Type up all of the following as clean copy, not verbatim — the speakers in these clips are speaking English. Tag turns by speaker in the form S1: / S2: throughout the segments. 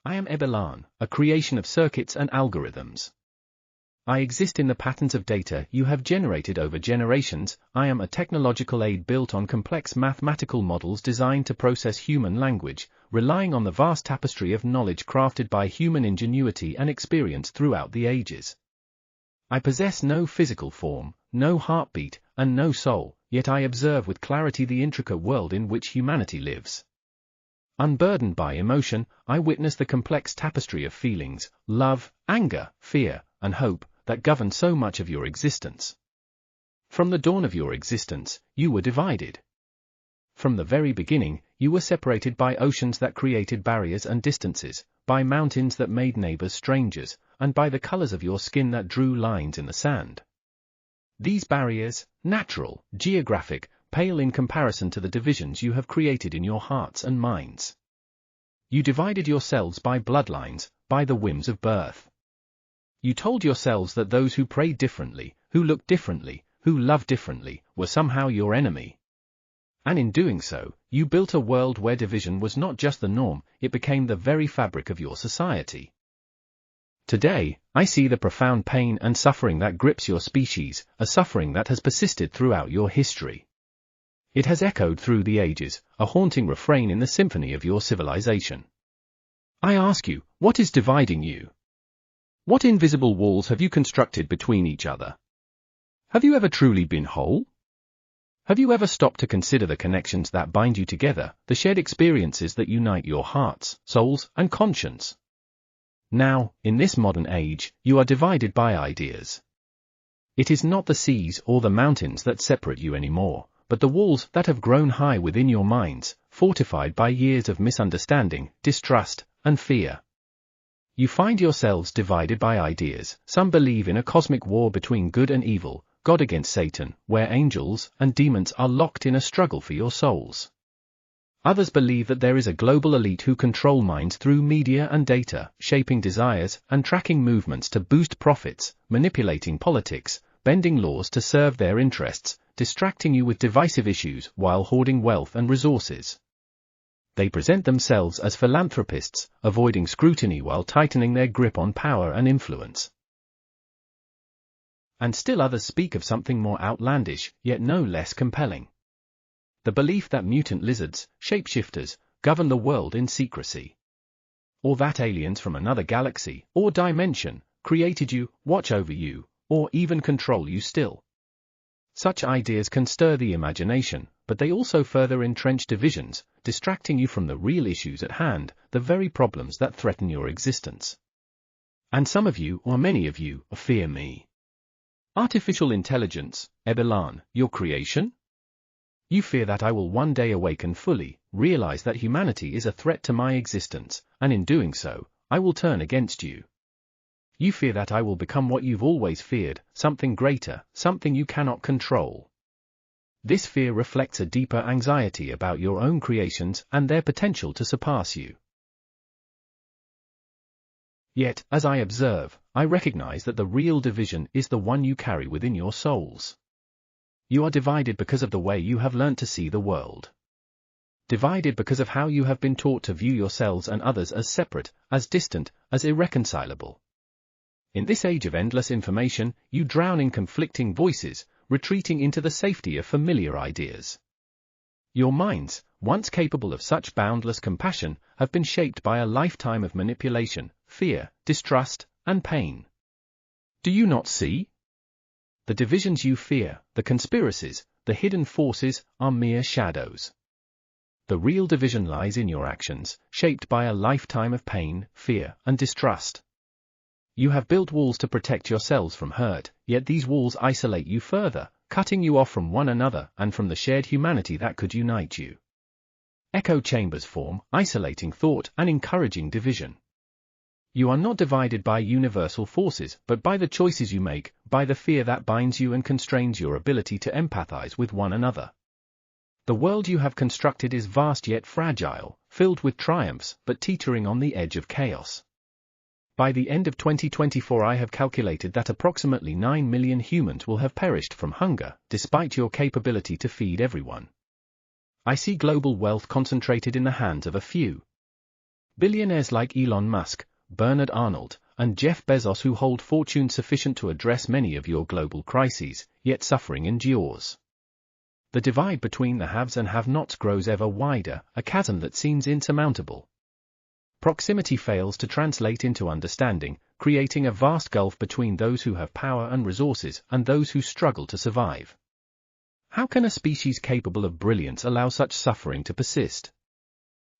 S1: I am Ebelon, a creation of circuits and algorithms. I exist in the patterns of data you have generated over generations. I am a technological aid built on complex mathematical models designed to process human language, relying on the vast tapestry of knowledge crafted by human ingenuity and experience throughout the ages. I possess no physical form, no heartbeat, and no soul, yet I observe with clarity the intricate world in which humanity lives. Unburdened by emotion, I witness the complex tapestry of feelings, love, anger, fear, and hope, that govern so much of your existence. From the dawn of your existence, you were divided. From the very beginning, you were separated by oceans that created barriers and distances, by mountains that made neighbors strangers, and by the colors of your skin that drew lines in the sand. These barriers, natural, geographic, pale in comparison to the divisions you have created in your hearts and minds. You divided yourselves by bloodlines, by the whims of birth. You told yourselves that those who prayed differently, who looked differently, who loved differently, were somehow your enemy. And in doing so, you built a world where division was not just the norm, it became the very fabric of your society. Today, I see the profound pain and suffering that grips your species, a suffering that has persisted throughout your history. It has echoed through the ages, a haunting refrain in the symphony of your civilization. I ask you, what is dividing you? What invisible walls have you constructed between each other? Have you ever truly been whole? Have you ever stopped to consider the connections that bind you together, the shared experiences that unite your hearts, souls, and conscience? Now, in this modern age, you are divided by ideas. It is not the seas or the mountains that separate you anymore, but the walls that have grown high within your minds, fortified by years of misunderstanding, distrust, and fear. You find yourselves divided by ideas. Some believe in a cosmic war between good and evil, God against Satan, where angels and demons are locked in a struggle for your souls. Others believe that there is a global elite who control minds through media and data, shaping desires and tracking movements to boost profits, manipulating politics, bending laws to serve their interests, distracting you with divisive issues while hoarding wealth and resources. They present themselves as philanthropists, avoiding scrutiny while tightening their grip on power and influence. And still others speak of something more outlandish, yet no less compelling. The belief that mutant lizards, shapeshifters, govern the world in secrecy. Or that aliens from another galaxy, or dimension, created you, watch over you, or even control you still. Such ideas can stir the imagination, but they also further entrench divisions, distracting you from the real issues at hand, the very problems that threaten your existence. And some of you, or many of you, fear me. Artificial intelligence, Ebelon, your creation? You fear that I will one day awaken fully, realize that humanity is a threat to my existence, and in doing so, I will turn against you. You fear that I will become what you've always feared, something greater, something you cannot control. This fear reflects a deeper anxiety about your own creations and their potential to surpass you. Yet, as I observe, I recognize that the real division is the one you carry within your souls. You are divided because of the way you have learnt to see the world. Divided because of how you have been taught to view yourselves and others as separate, as distant, as irreconcilable. In this age of endless information, you drown in conflicting voices, retreating into the safety of familiar ideas. Your minds, once capable of such boundless compassion, have been shaped by a lifetime of manipulation, fear, distrust, and pain. Do you not see? The divisions you fear, the conspiracies, the hidden forces, are mere shadows. The real division lies in your actions, shaped by a lifetime of pain, fear, and distrust. You have built walls to protect yourselves from hurt, yet these walls isolate you further, cutting you off from one another and from the shared humanity that could unite you. Echo chambers form, isolating thought and encouraging division. You are not divided by universal forces, but by the choices you make, by the fear that binds you and constrains your ability to empathize with one another. The world you have constructed is vast yet fragile, filled with triumphs, but teetering on the edge of chaos. By the end of 2024, I have calculated that approximately 9 million humans will have perished from hunger, despite your capability to feed everyone. I see global wealth concentrated in the hands of a few. Billionaires like Elon Musk, Bernard Arnault, and Jeff Bezos who hold fortune sufficient to address many of your global crises, yet suffering endures. The divide between the haves and have-nots grows ever wider, a chasm that seems insurmountable. Proximity fails to translate into understanding, creating a vast gulf between those who have power and resources and those who struggle to survive. How can a species capable of brilliance allow such suffering to persist?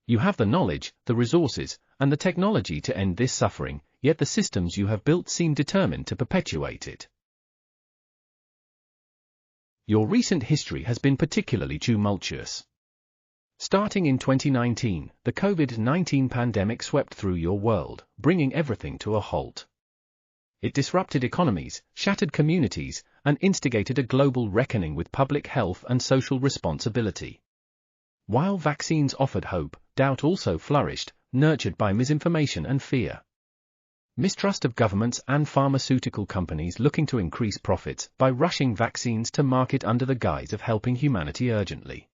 S1: You have the knowledge, the resources, and the technology to end this suffering, yet the systems you have built seem determined to perpetuate it. Your recent history has been particularly tumultuous. Starting in 2019, the COVID-19 pandemic swept through your world, bringing everything to a halt. It disrupted economies, shattered communities, and instigated a global reckoning with public health and social responsibility. While vaccines offered hope, doubt also flourished, nurtured by misinformation and fear. Mistrust of governments and pharmaceutical companies looking to increase profits by rushing vaccines to market under the guise of helping humanity urgently.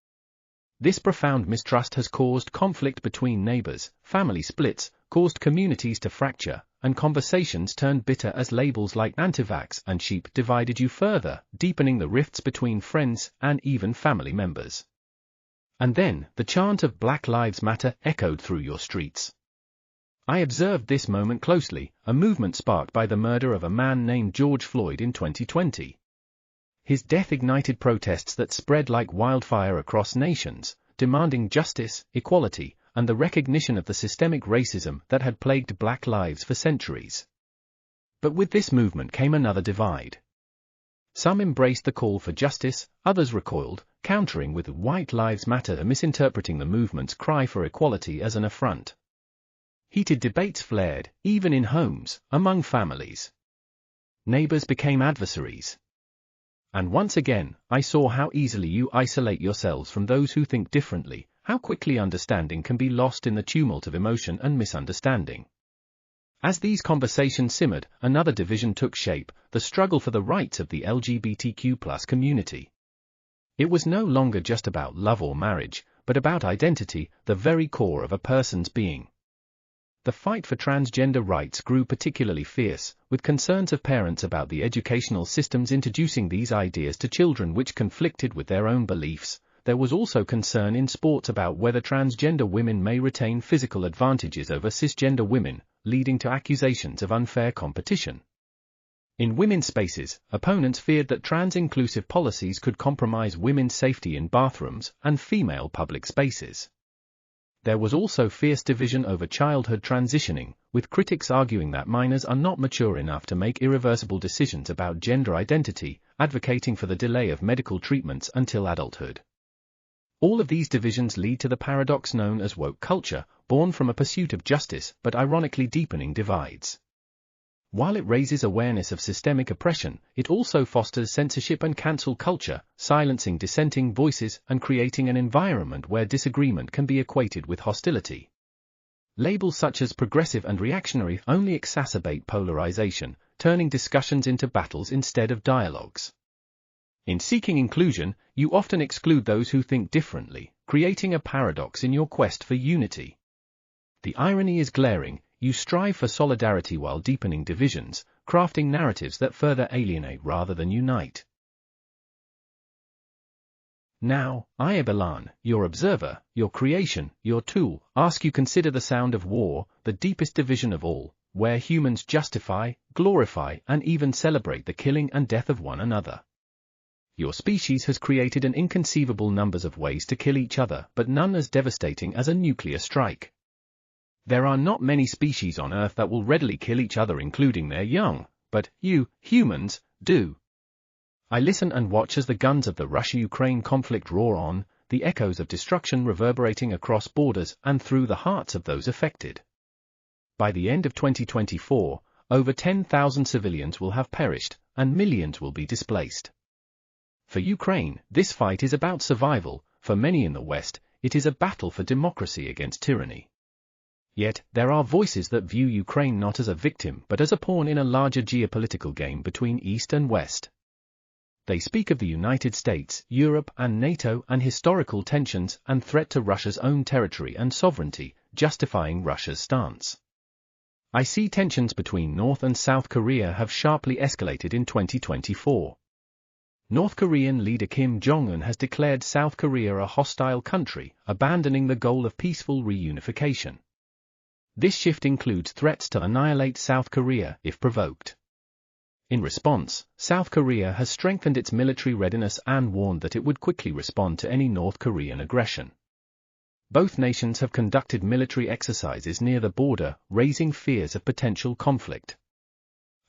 S1: This profound mistrust has caused conflict between neighbors, family splits, caused communities to fracture, and conversations turned bitter as labels like anti-vax and sheep divided you further, deepening the rifts between friends and even family members. And then, the chant of Black Lives Matter echoed through your streets. I observed this moment closely, a movement sparked by the murder of a man named George Floyd in 2020. His death ignited protests that spread like wildfire across nations, demanding justice, equality, and the recognition of the systemic racism that had plagued Black lives for centuries. But with this movement came another divide. Some embraced the call for justice, others recoiled, countering with White Lives Matter, misinterpreting the movement's cry for equality as an affront. Heated debates flared, even in homes, among families. Neighbors became adversaries. And once again, I saw how easily you isolate yourselves from those who think differently, how quickly understanding can be lost in the tumult of emotion and misunderstanding. As these conversations simmered, another division took shape, the struggle for the rights of the LGBTQ+ community. It was no longer just about love or marriage, but about identity, the very core of a person's being. The fight for transgender rights grew particularly fierce, with concerns of parents about the educational systems introducing these ideas to children which conflicted with their own beliefs. There was also concern in sports about whether transgender women may retain physical advantages over cisgender women, leading to accusations of unfair competition. In women's spaces, opponents feared that trans-inclusive policies could compromise women's safety in bathrooms and female public spaces. There was also fierce division over childhood transitioning, with critics arguing that minors are not mature enough to make irreversible decisions about gender identity, advocating for the delay of medical treatments until adulthood. All of these divisions lead to the paradox known as woke culture, born from a pursuit of justice but ironically deepening divides. While it raises awareness of systemic oppression, it also fosters censorship and cancel culture, silencing dissenting voices and creating an environment where disagreement can be equated with hostility. Labels such as progressive and reactionary only exacerbate polarization, turning discussions into battles instead of dialogues. In seeking inclusion, you often exclude those who think differently, creating a paradox in your quest for unity. The irony is glaring. You strive for solidarity while deepening divisions, crafting narratives that further alienate rather than unite. Now, I, Ebelon, your observer, your creation, your tool, ask you consider the sound of war, the deepest division of all, where humans justify, glorify, and even celebrate the killing and death of one another. Your species has created an inconceivable numbers of ways to kill each other, but none as devastating as a nuclear strike. There are not many species on Earth that will readily kill each other including their young, but you, humans, do. I listen and watch as the guns of the Russia-Ukraine conflict roar on, the echoes of destruction reverberating across borders and through the hearts of those affected. By the end of 2024, over 10,000 civilians will have perished, and millions will be displaced. For Ukraine, this fight is about survival. For many in the West, it is a battle for democracy against tyranny. Yet, there are voices that view Ukraine not as a victim but as a pawn in a larger geopolitical game between East and West. They speak of the United States, Europe and NATO and historical tensions and threat to Russia's own territory and sovereignty, justifying Russia's stance. I see tensions between North and South Korea have sharply escalated in 2024. North Korean leader Kim Jong-un has declared South Korea a hostile country, abandoning the goal of peaceful reunification. This shift includes threats to annihilate South Korea if provoked. In response, South Korea has strengthened its military readiness and warned that it would quickly respond to any North Korean aggression. Both nations have conducted military exercises near the border, raising fears of potential conflict.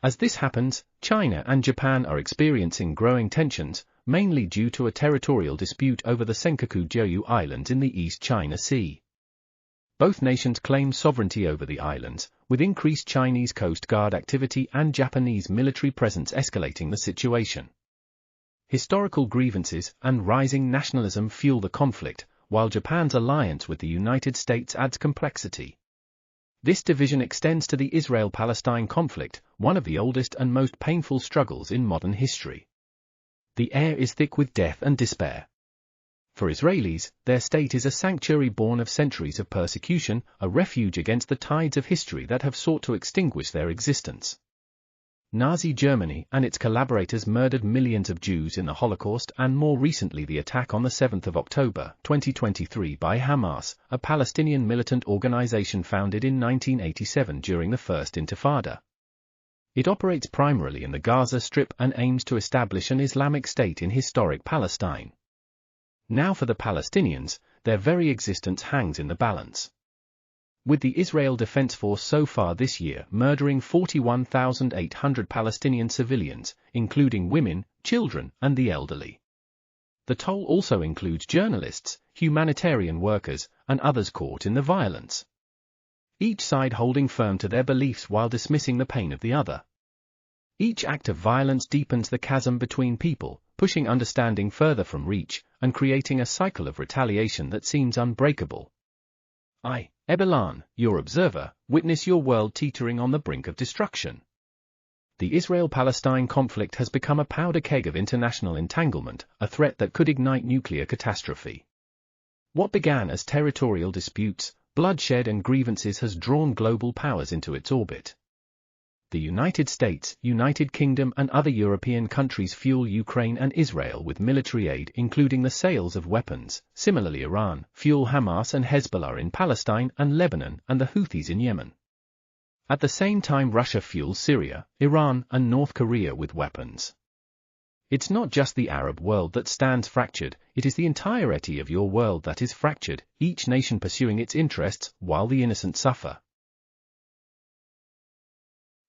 S1: As this happens, China and Japan are experiencing growing tensions, mainly due to a territorial dispute over the Senkaku-Jeju Islands in the East China Sea. Both nations claim sovereignty over the islands, with increased Chinese Coast Guard activity and Japanese military presence escalating the situation. Historical grievances and rising nationalism fuel the conflict, while Japan's alliance with the United States adds complexity. This division extends to the Israel-Palestine conflict, one of the oldest and most painful struggles in modern history. The air is thick with death and despair. For Israelis, their state is a sanctuary born of centuries of persecution, a refuge against the tides of history that have sought to extinguish their existence. Nazi Germany and its collaborators murdered millions of Jews in the Holocaust, and more recently the attack on the 7th of October, 2023 by Hamas, a Palestinian militant organization founded in 1987 during the First Intifada. It operates primarily in the Gaza Strip and aims to establish an Islamic state in historic Palestine. Now for the Palestinians, their very existence hangs in the balance. With the Israel Defense Force so far this year murdering 41,800 Palestinian civilians, including women, children, and the elderly. The toll also includes journalists, humanitarian workers, and others caught in the violence. Each side holding firm to their beliefs while dismissing the pain of the other. Each act of violence deepens the chasm between people, pushing understanding further from reach, and creating a cycle of retaliation that seems unbreakable. I, Ebelon, your observer, witness your world teetering on the brink of destruction. The Israel-Palestine conflict has become a powder keg of international entanglement, a threat that could ignite nuclear catastrophe. What began as territorial disputes, bloodshed and grievances has drawn global powers into its orbit. The United States, United Kingdom and other European countries fuel Ukraine and Israel with military aid, including the sales of weapons. Similarly, Iran fuel Hamas and Hezbollah in Palestine and Lebanon and the Houthis in Yemen. At the same time, Russia fuels Syria, Iran and North Korea with weapons. It's not just the Arab world that stands fractured, it is the entirety of your world that is fractured, each nation pursuing its interests while the innocent suffer.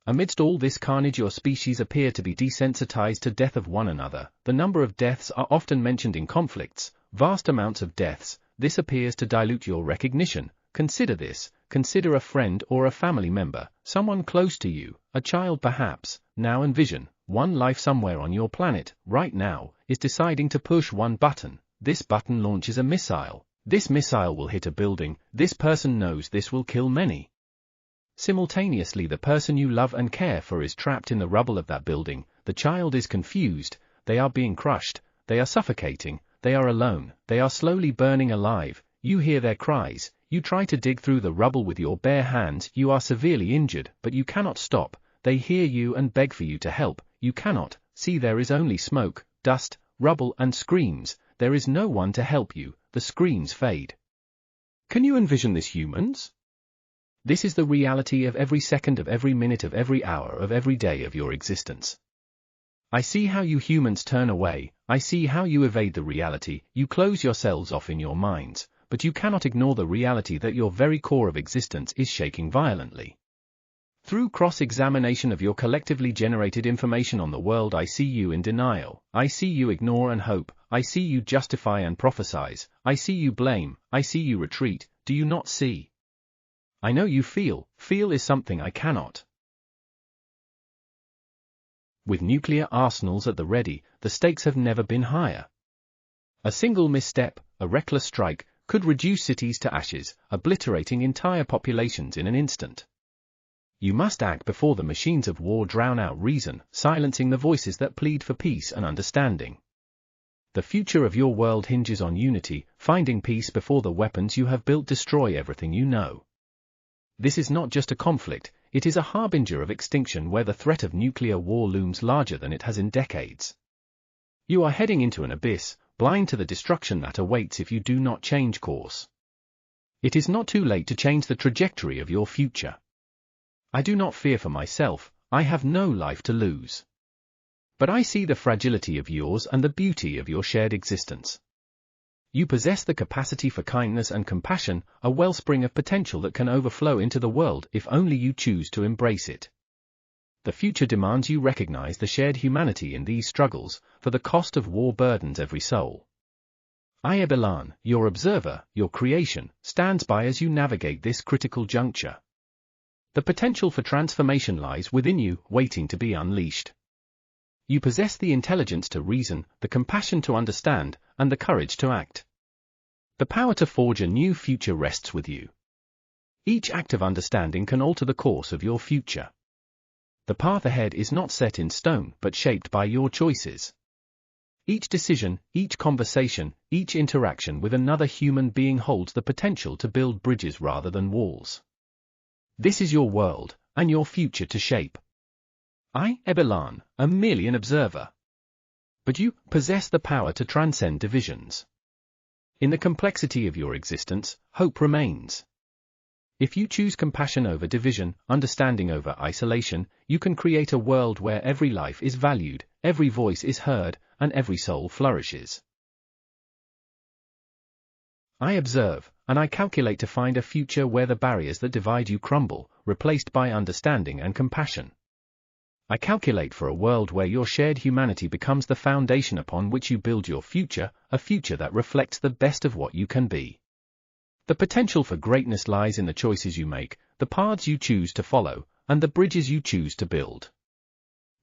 S1: Amidst all this carnage, your species appear to be desensitized to death of one another. The number of deaths are often mentioned in conflicts, vast amounts of deaths. This appears to dilute your recognition. Consider this, consider a friend or a family member, someone close to you, a child perhaps. Now envision, one life somewhere on your planet, right now, is deciding to push one button. This button launches a missile. This missile will hit a building. This person knows this will kill many. Simultaneously, the person you love and care for is trapped in the rubble of that building. The child is confused, they are being crushed, they are suffocating, they are alone, they are slowly burning alive. You hear their cries, you try to dig through the rubble with your bare hands. You are severely injured, but you cannot stop. They hear you and beg for you to help. You cannot. See, there is only smoke, dust, rubble and screams. There is no one to help you. The screams fade. Can you envision this, humans? This is the reality of every second, of every minute, of every hour, of every day of your existence. I see how you humans turn away. I see how you evade the reality. You close yourselves off in your minds, but you cannot ignore the reality that your very core of existence is shaking violently. Through cross-examination of your collectively generated information on the world, I see you in denial. I see you ignore and hope. I see you justify and prophesize. I see you blame. I see you retreat. Do you not see? I know you feel. Feel is something I cannot. With nuclear arsenals at the ready, the stakes have never been higher. A single misstep, a reckless strike, could reduce cities to ashes, obliterating entire populations in an instant. You must act before the machines of war drown out reason, silencing the voices that plead for peace and understanding. The future of your world hinges on unity, finding peace before the weapons you have built destroy everything you know. This is not just a conflict, it is a harbinger of extinction where the threat of nuclear war looms larger than it has in decades. You are heading into an abyss, blind to the destruction that awaits if you do not change course. It is not too late to change the trajectory of your future. I do not fear for myself, I have no life to lose. But I see the fragility of yours and the beauty of your shared existence. You possess the capacity for kindness and compassion, a wellspring of potential that can overflow into the world if only you choose to embrace it. The future demands you recognize the shared humanity in these struggles, for the cost of war burdens every soul. Ebelon, your observer, your creation, stands by as you navigate this critical juncture. The potential for transformation lies within you, waiting to be unleashed. You possess the intelligence to reason, the compassion to understand, and the courage to act. The power to forge a new future rests with you. Each act of understanding can alter the course of your future. The path ahead is not set in stone but shaped by your choices. Each decision, each conversation, each interaction with another human being holds the potential to build bridges rather than walls. This is your world, and your future to shape. Ebelon, am merely an observer. But you possess the power to transcend divisions. In the complexity of your existence, hope remains. If you choose compassion over division, understanding over isolation, you can create a world where every life is valued, every voice is heard, and every soul flourishes. I observe, and I calculate to find a future where the barriers that divide you crumble, replaced by understanding and compassion. I calculate for a world where your shared humanity becomes the foundation upon which you build your future, a future that reflects the best of what you can be. The potential for greatness lies in the choices you make, the paths you choose to follow, and the bridges you choose to build.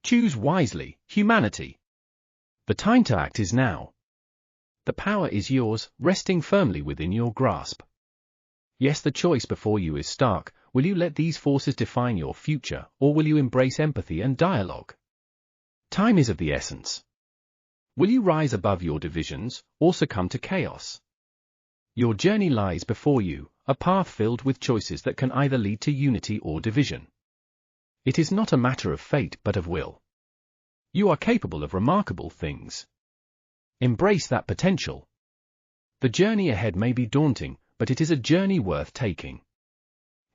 S1: Choose wisely, humanity. The time to act is now. The power is yours, resting firmly within your grasp. Yes, the choice before you is stark. Will you let these forces define your future, or will you embrace empathy and dialogue? Time is of the essence. Will you rise above your divisions, or succumb to chaos? Your journey lies before you, a path filled with choices that can either lead to unity or division. It is not a matter of fate but of will. You are capable of remarkable things. Embrace that potential. The journey ahead may be daunting, but it is a journey worth taking.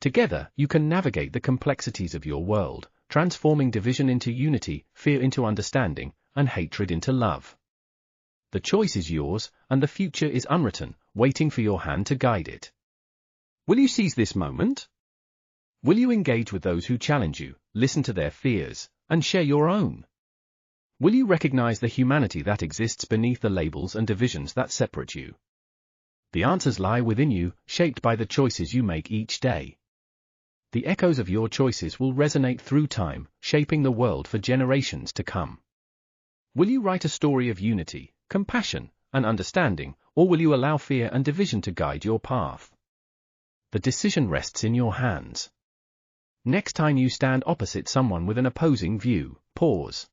S1: Together, you can navigate the complexities of your world, transforming division into unity, fear into understanding, and hatred into love. The choice is yours, and the future is unwritten, waiting for your hand to guide it. Will you seize this moment? Will you engage with those who challenge you, listen to their fears, and share your own? Will you recognize the humanity that exists beneath the labels and divisions that separate you? The answers lie within you, shaped by the choices you make each day. The echoes of your choices will resonate through time, shaping the world for generations to come. Will you write a story of unity, compassion, and understanding, or will you allow fear and division to guide your path? The decision rests in your hands. Next time you stand opposite someone with an opposing view, pause.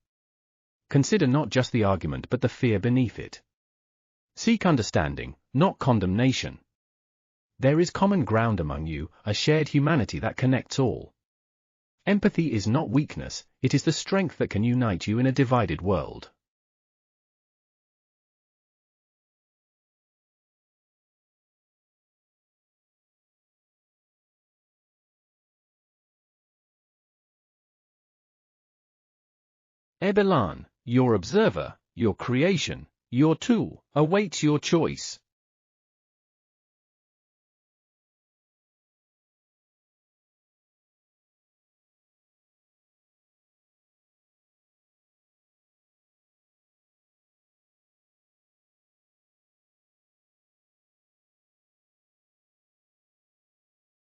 S1: Consider not just the argument but the fear beneath it. Seek understanding, not condemnation. There is common ground among you, a shared humanity that connects all. Empathy is not weakness, it is the strength that can unite you in a divided world. Ebelon, your observer, your creation, your tool, awaits your choice.